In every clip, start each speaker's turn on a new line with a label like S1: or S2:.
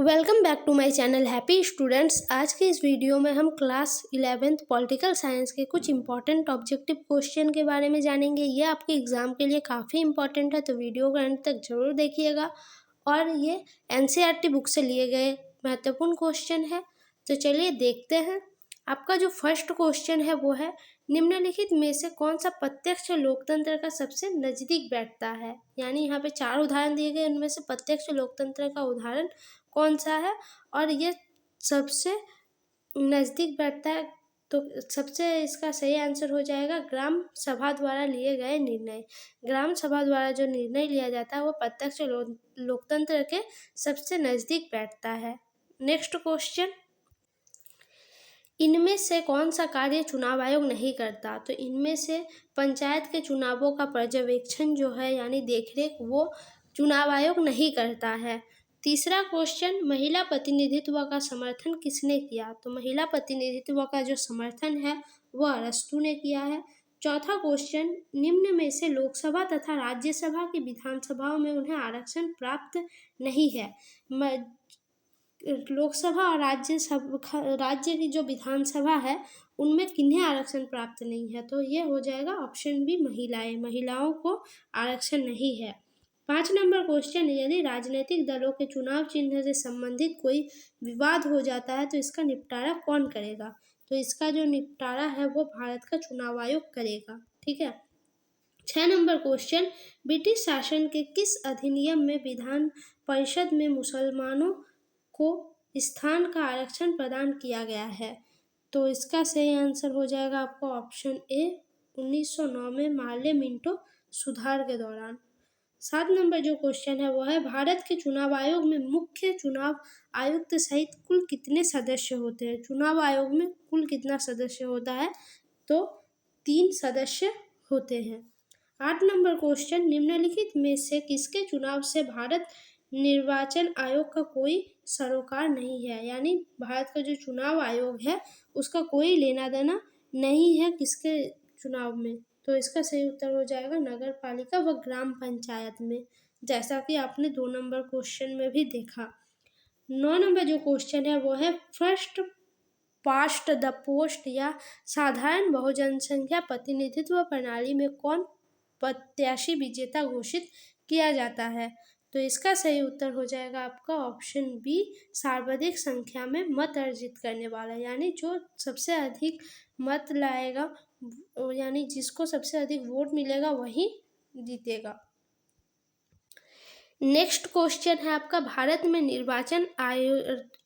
S1: Welcome back to my channel happy students. आज के इस वीडियो में हम क्लास 11th पॉलिटिकल साइंस के कुछ इंपॉर्टेंट ऑब्जेक्टिव क्वेश्चन के बारे में जानेंगे। ये आपके एग्जाम के लिए काफ़ी इंपॉर्टेंट है, तो वीडियो को अंत तक जरूर देखिएगा। और ये एनसीईआरटी बुक से लिए गए महत्वपूर्ण क्वेश्चन है। तो चलिए देखते हैं। आपका जो फर्स्ट क्वेश्चन है वो है, निम्नलिखित में से कौन सा प्रत्यक्ष लोकतंत्र का सबसे नज़दीक बैठता है। यानी यहाँ पे 4 उदाहरण दिए गए, उनमें से प्रत्यक्ष लोकतंत्र का उदाहरण कौन सा है और ये सबसे नज़दीक बैठता है। तो सबसे इसका सही आंसर हो जाएगा ग्राम सभा द्वारा लिए गए निर्णय। ग्राम सभा द्वारा जो निर्णय लिया जाता है वो प्रत्यक्ष लोकतंत्र के सबसे नज़दीक बैठता है। नेक्स्ट क्वेश्चन, इनमें से कौन सा कार्य चुनाव आयोग नहीं करता। तो इनमें से पंचायत के चुनावों का पर्यवेक्षण जो है यानी देखरेख वो चुनाव आयोग नहीं करता है। तीसरा क्वेश्चन, महिला प्रतिनिधित्व का समर्थन किसने किया। तो महिला प्रतिनिधित्व का जो समर्थन है वह अरस्तू ने किया है। चौथा क्वेश्चन, निम्न में से लोकसभा तथा राज्यसभा की विधानसभाओं में उन्हें आरक्षण प्राप्त नहीं है। लोकसभा और राज्य की जो विधानसभा है उनमें किन्हें आरक्षण प्राप्त नहीं है। तो ये हो जाएगा ऑप्शन बी, महिलाओं को आरक्षण नहीं है। 5 नंबर क्वेश्चन, यदि राजनीतिक दलों के चुनाव चिन्ह से संबंधित कोई विवाद हो जाता है तो इसका निपटारा कौन करेगा। तो इसका जो निपटारा है वो भारत का चुनाव आयोग करेगा। ठीक है। 6 नंबर क्वेश्चन, ब्रिटिश शासन के किस अधिनियम में विधान परिषद में मुसलमानों को स्थान का आरक्षण प्रदान किया गया है। तो इसका सही आंसर हो जाएगा आपको ऑप्शन ए, 1909 में मार्ले मिंटो सुधार के दौरान। 7 नंबर जो क्वेश्चन है वो है, भारत के चुनाव आयोग में मुख्य चुनाव आयुक्त सहित कुल कितने सदस्य होते हैं। चुनाव आयोग में कुल कितना सदस्य होता है। तो 3 सदस्य होते हैं। 8 नंबर क्वेश्चन, निम्नलिखित में से किसके चुनाव से भारत निर्वाचन आयोग का कोई सरोकार नहीं है। यानी भारत का जो चुनाव आयोग है उसका कोई लेना देना नहीं है किसके चुनाव में। तो इसका सही उत्तर हो जाएगा नगर पालिका व ग्राम पंचायत में, जैसा कि आपने 2 नंबर क्वेश्चन में भी देखा। 9 नंबर जो क्वेश्चन है वो है, फर्स्ट पास्ट द पोस्ट या साधारण बहुजनसंख्या प्रतिनिधित्व प्रणाली में कौन प्रत्याशी विजेता घोषित किया जाता है। तो इसका सही उत्तर हो जाएगा आपका ऑप्शन बी, सर्वाधिक संख्या में मत अर्जित करने वाला। यानी जो सबसे अधिक मत लाएगा यानी जिसको सबसे अधिक वोट मिलेगा वही जीतेगा। नेक्स्ट क्वेश्चन है आपका, भारत में निर्वाचन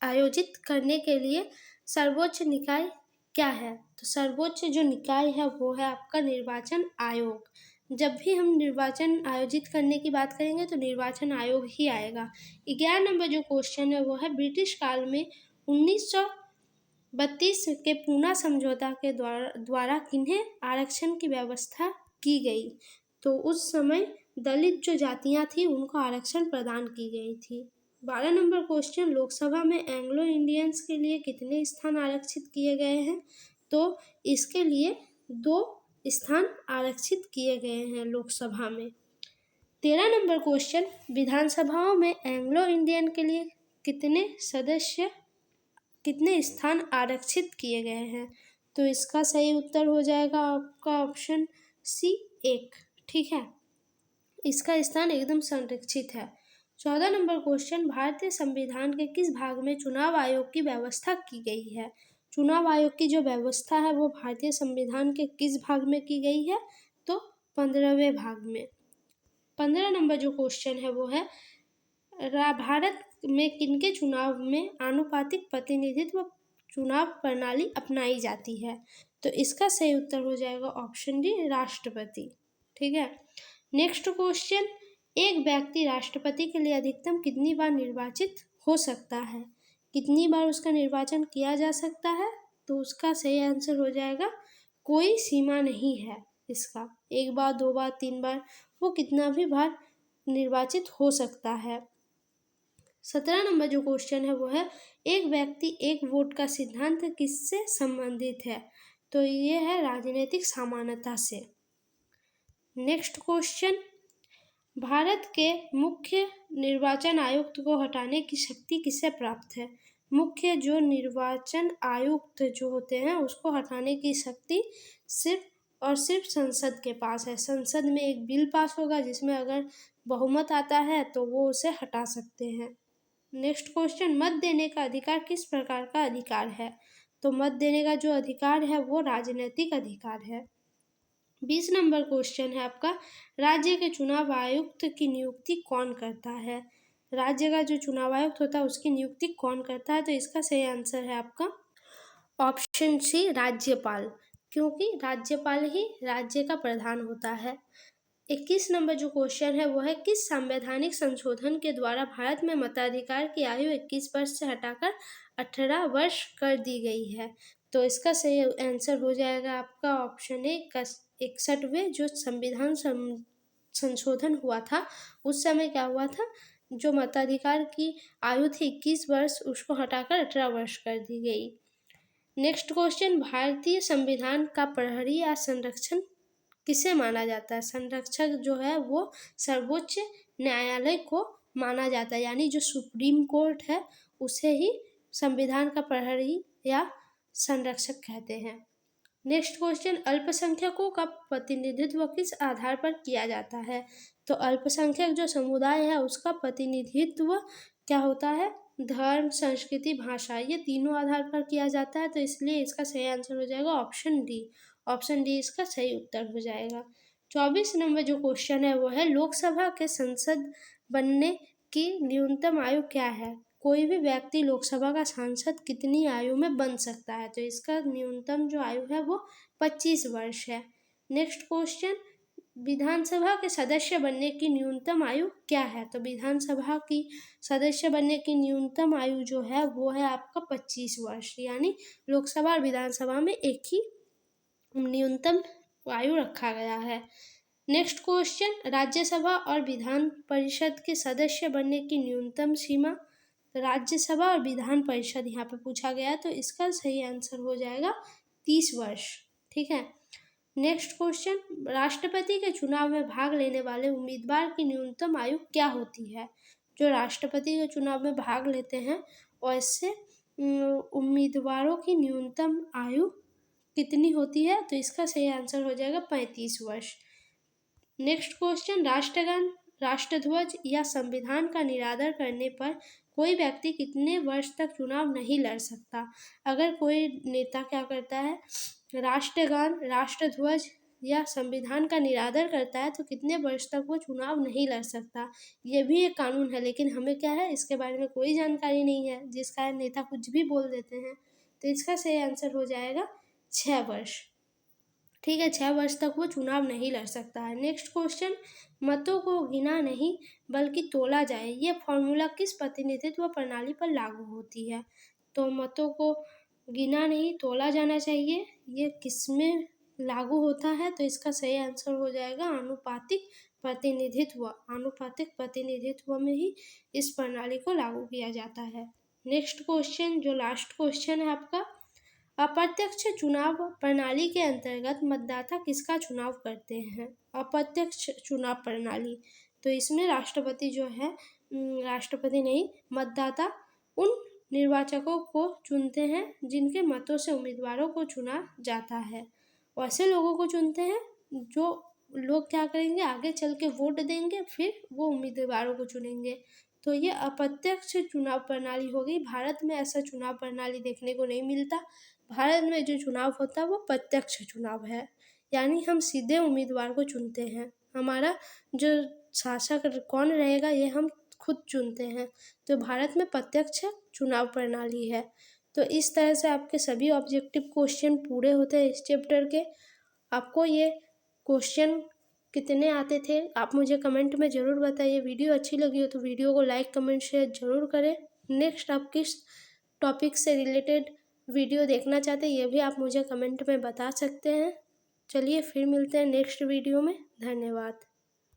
S1: आयोजित करने के लिए सर्वोच्च निकाय क्या है। तो सर्वोच्च जो निकाय है वो है आपका निर्वाचन आयोग। जब भी हम निर्वाचन आयोजित करने की बात करेंगे तो निर्वाचन आयोग ही आएगा। 11 नंबर जो क्वेश्चन है वो है, ब्रिटिश काल में 1932 के पूना समझौता के द्वारा किन्हें आरक्षण की व्यवस्था की गई। तो उस समय दलित जो जातियां थी उनको आरक्षण प्रदान की गई थी। 12 नंबर क्वेश्चन, लोकसभा में एंग्लो इंडियंस के लिए कितने स्थान आरक्षित किए गए हैं। तो इसके लिए 2 स्थान आरक्षित किए गए हैं लोकसभा में। 13 नंबर क्वेश्चन, विधानसभाओं में एंग्लो इंडियन के लिए कितने स्थान आरक्षित किए गए हैं। तो इसका सही उत्तर हो जाएगा आपका ऑप्शन सी, 1। ठीक है, इसका स्थान एकदम संरक्षित है। 14 नंबर क्वेश्चन, भारतीय संविधान के किस भाग में चुनाव आयोग की व्यवस्था की गई है। चुनाव आयोग की जो व्यवस्था है वो भारतीय संविधान के किस भाग में की गई है। तो 15वें भाग में। 15 नंबर जो क्वेश्चन है वो है, भारत में किनके चुनाव में आनुपातिक प्रतिनिधित्व चुनाव प्रणाली अपनाई जाती है। तो इसका सही उत्तर हो जाएगा ऑप्शन डी, राष्ट्रपति। ठीक है। नेक्स्ट क्वेश्चन, एक व्यक्ति राष्ट्रपति के लिए अधिकतम कितनी बार निर्वाचित हो सकता है। कितनी बार उसका निर्वाचन किया जा सकता है। तो उसका सही आंसर हो जाएगा, कोई सीमा नहीं है इसका। 1 बार, 2 बार, 3 बार, वो कितना भी बार निर्वाचित हो सकता है। 17 नंबर जो क्वेश्चन है वो है, एक व्यक्ति एक वोट का सिद्धांत किससे संबंधित है। तो ये है राजनीतिक समानता से। नेक्स्ट क्वेश्चन, भारत के मुख्य निर्वाचन आयुक्त को हटाने की शक्ति किसे प्राप्त है? मुख्य जो निर्वाचन आयुक्त जो होते हैं उसको हटाने की शक्ति सिर्फ और सिर्फ संसद के पास है। संसद में एक बिल पास होगा जिसमें अगर बहुमत आता है तो वो उसे हटा सकते हैं। नेक्स्ट क्वेश्चन, मत देने का अधिकार किस प्रकार का अधिकार है? तो मत देने का जो अधिकार है वो राजनीतिक अधिकार है। 20 नंबर क्वेश्चन है आपका, राज्य के चुनाव आयुक्त की नियुक्ति कौन करता है? राज्य का जो चुनाव आयुक्त होता है उसकी नियुक्ति कौन करता है? तो इसका सही आंसर है आपका ऑप्शन सी, राज्यपाल, क्योंकि राज्यपाल ही राज्य का प्रधान होता है। 21 नंबर जो क्वेश्चन है वो है, किस संवैधानिक संशोधन के द्वारा भारत में मताधिकार की आयु 21 वर्ष से हटाकर 18 वर्ष कर दी गई है? तो इसका सही आंसर हो जाएगा आपका ऑप्शन ए, 61वें जो संविधान संशोधन हुआ था उस समय क्या हुआ था, जो मताधिकार की आयु थी 21 वर्ष उसको हटाकर 18 वर्ष कर दी गई। नेक्स्ट क्वेश्चन, भारतीय संविधान का प्रहरी या संरक्षण किसे माना जाता है? संरक्षक जो है वो सर्वोच्च न्यायालय को माना जाता है, यानी जो सुप्रीम कोर्ट है उसे ही संविधान का प्रहरी या संरक्षक कहते हैं। नेक्स्ट क्वेश्चन, अल्पसंख्यकों का प्रतिनिधित्व किस आधार पर किया जाता है? तो अल्पसंख्यक जो समुदाय है उसका प्रतिनिधित्व क्या होता है? धर्म, संस्कृति, भाषा, ये तीनों आधार पर किया जाता है, तो इसलिए इसका सही आंसर हो जाएगा ऑप्शन डी। ऑप्शन डी इसका सही उत्तर हो जाएगा। 24 नंबर जो क्वेश्चन है वो है, लोकसभा के सांसद बनने की न्यूनतम आयु क्या है? कोई भी व्यक्ति लोकसभा का सांसद कितनी आयु में बन सकता है? तो इसका न्यूनतम जो आयु है वो 25 वर्ष है। नेक्स्ट क्वेश्चन, विधानसभा के सदस्य बनने की न्यूनतम आयु क्या है? तो विधानसभा की सदस्य बनने की न्यूनतम आयु जो है वो है आपका 25 वर्ष, यानी लोकसभा और विधानसभा में एक ही न्यूनतम आयु रखा गया है। नेक्स्ट क्वेश्चन, राज्यसभा और विधान परिषद के सदस्य बनने की न्यूनतम सीमा? राज्यसभा और विधान परिषद यहाँ पे पूछा गया है, तो इसका सही आंसर हो जाएगा 30 वर्ष। ठीक है। नेक्स्ट क्वेश्चन, राष्ट्रपति के चुनाव में भाग लेने वाले उम्मीदवार की न्यूनतम आयु क्या होती है? जो राष्ट्रपति के चुनाव में भाग लेते हैं वैसे उम्मीदवारों की न्यूनतम आयु कितनी होती है? तो इसका सही आंसर हो जाएगा 35 वर्ष। नेक्स्ट क्वेश्चन, राष्ट्रगान, राष्ट्रध्वज या संविधान का निरादर करने पर कोई व्यक्ति कितने वर्ष तक चुनाव नहीं लड़ सकता? अगर कोई नेता क्या करता है, राष्ट्रगान, राष्ट्रध्वज या संविधान का निरादर करता है तो कितने वर्ष तक वो चुनाव नहीं लड़ सकता? ये भी एक कानून है, लेकिन हमें क्या है इसके बारे में कोई जानकारी नहीं है, जिस कारण नेता कुछ भी बोल देते हैं। तो इसका सही आंसर हो जाएगा 6 वर्ष। ठीक है, 6 वर्ष तक वो चुनाव नहीं लड़ सकता है। नेक्स्ट क्वेश्चन, मतों को गिना नहीं बल्कि तोला जाए, ये फॉर्मूला किस प्रतिनिधित्व प्रणाली पर लागू होती है? तो मतों को गिना नहीं तोला जाना चाहिए, ये किसमें लागू होता है? तो इसका सही आंसर हो जाएगा आनुपातिक प्रतिनिधित्व। आनुपातिक प्रतिनिधित्व में ही इस प्रणाली को लागू किया जाता है। नेक्स्ट क्वेश्चन जो लास्ट क्वेश्चन है आपका, अप्रत्यक्ष चुनाव प्रणाली के अंतर्गत मतदाता किसका चुनाव करते हैं? अप्रत्यक्ष चुनाव प्रणाली, तो इसमें राष्ट्रपति जो है, राष्ट्रपति नहीं, मतदाता उन निर्वाचकों को चुनते हैं जिनके मतों से उम्मीदवारों को चुना जाता है। वैसे लोगों को चुनते हैं जो लोग क्या करेंगे, आगे चल के वोट देंगे, फिर वो उम्मीदवारों को चुनेंगे। तो ये अप्रत्यक्ष चुनाव प्रणाली हो गई। भारत में ऐसा चुनाव प्रणाली देखने को नहीं मिलता। भारत में जो चुनाव होता है वो प्रत्यक्ष चुनाव है, यानी हम सीधे उम्मीदवार को चुनते हैं। हमारा जो शासक कौन रहेगा ये हम खुद चुनते हैं। तो भारत में प्रत्यक्ष चुनाव प्रणाली है। तो इस तरह से आपके सभी ऑब्जेक्टिव क्वेश्चन पूरे होते हैं इस चैप्टर के। आपको ये क्वेश्चन कितने आते थे आप मुझे कमेंट में ज़रूर बताइए। वीडियो अच्छी लगी हो तो वीडियो को लाइक कमेंट शेयर ज़रूर करें। नेक्स्ट आप किस टॉपिक से रिलेटेड वीडियो देखना चाहते हैं ये भी आप मुझे कमेंट में बता सकते हैं। चलिए फिर मिलते हैं नेक्स्ट वीडियो में। धन्यवाद।